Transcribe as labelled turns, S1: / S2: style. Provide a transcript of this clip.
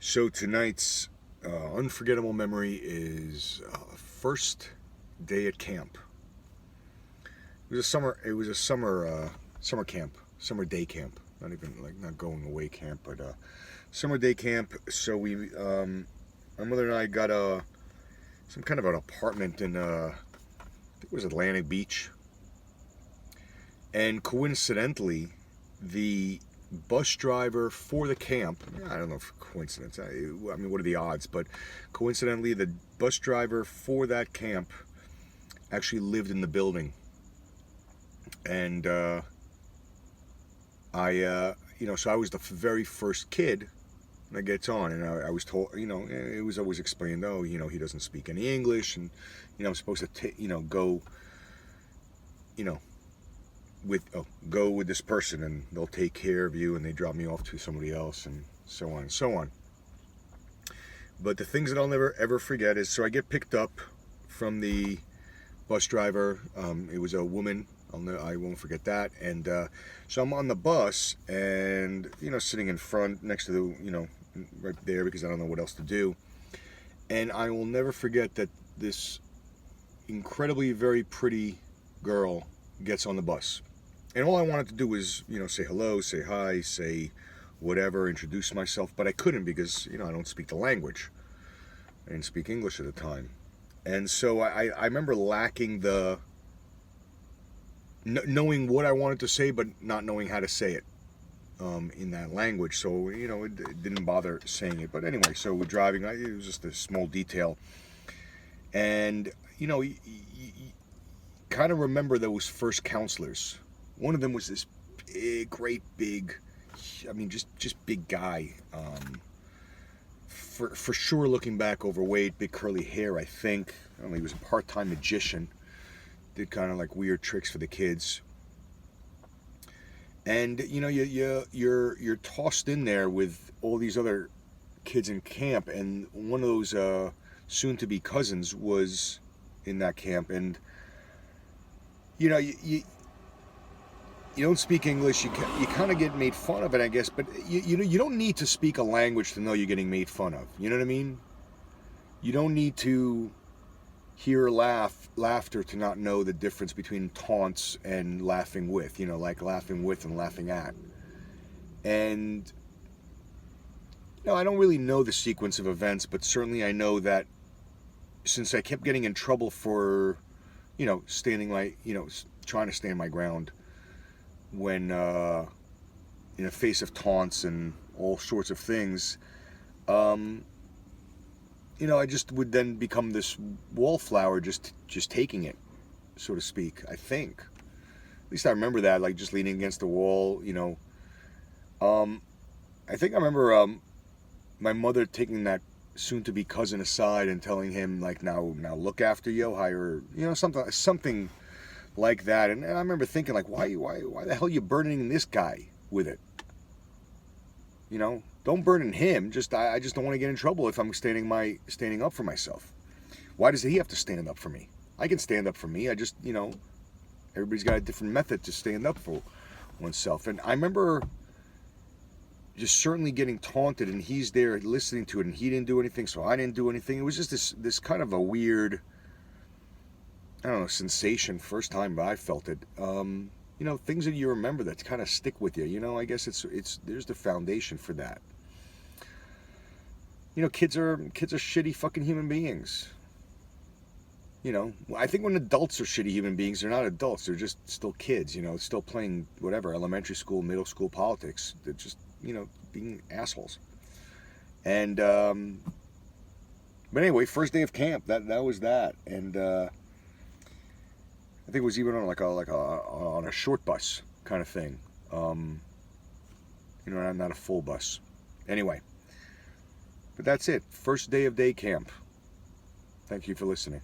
S1: So tonight's unforgettable memory is first day at camp. It was a summer. It was a summer camp, summer day camp. Not even like not going away camp, but summer day camp. So my mother and I got some kind of an apartment in I think it was Atlantic Beach, and coincidentally, the bus driver for the camp, I don't know if coincidence, I mean, what are the odds, but coincidentally, the bus driver for that camp actually lived in the building. And so I was the very first kid that gets on, and I was told, it was always explained, oh, he doesn't speak any English, and, I'm supposed to, go, you know, go with this person and they'll take care of you, and they drop me off to somebody else, and so on and so on. But the things that I'll never ever forget is, so I get picked up from the bus driver. It was a woman. I won't forget that. And so I'm on the bus, and sitting in front next to the right there, because I don't know what else to do. And I will never forget that this incredibly very pretty girl gets on the bus. And all I wanted to do was, say hello, say hi, say whatever, introduce myself. But I couldn't because, I don't speak the language. I didn't speak English at the time. And so I remember lacking the knowing what I wanted to say, but not knowing how to say it in that language. So, it didn't bother saying it. But anyway, so we're driving. It was just a small detail. And, you kind of remember those first counselors. One of them was this great big, just big guy. For sure, looking back, overweight, big curly hair, I think. I don't know, he was a part-time magician. Did kind of like weird tricks for the kids. And, you're tossed in there with all these other kids in camp. And one of those soon-to-be cousins was in that camp. And, you don't speak English, you kind of get made fun of it, I guess, but you don't need to speak a language to know you're getting made fun of. You know what I mean? You don't need to hear laughter to not know the difference between taunts and laughing with, like laughing with and laughing at. And, I don't really know the sequence of events, but certainly I know that since I kept getting in trouble for, trying to stand my ground, when in the face of taunts and all sorts of things, I just would then become this wallflower, just taking it, so to speak. I think, at least I remember that, like just leaning against the wall. I think I remember my mother taking that soon-to-be cousin aside and telling him, like, now look after Yohai, or something like that. And I remember thinking, like, why the hell are you burdening this guy with it? Don't burden him. I just don't want to get in trouble if I'm standing up for myself. Why does he have to stand up for me? I can stand up for me. I just, everybody's got a different method to stand up for oneself. And I remember just certainly getting taunted, and he's there listening to it, and he didn't do anything, so I didn't do anything. It was just this kind of a weird, I don't know, sensation. First time I felt it. Things that you remember that kind of stick with you. I guess it's there's the foundation for that. Kids are shitty fucking human beings. I think when adults are shitty human beings, they're not adults. They're just still kids. Still playing whatever elementary school, middle school politics. They're just being assholes. And but anyway, first day of camp. That was that. And I think it was even on on a short bus kind of thing. Not a full bus. Anyway, but that's it. First day of day camp. Thank you for listening.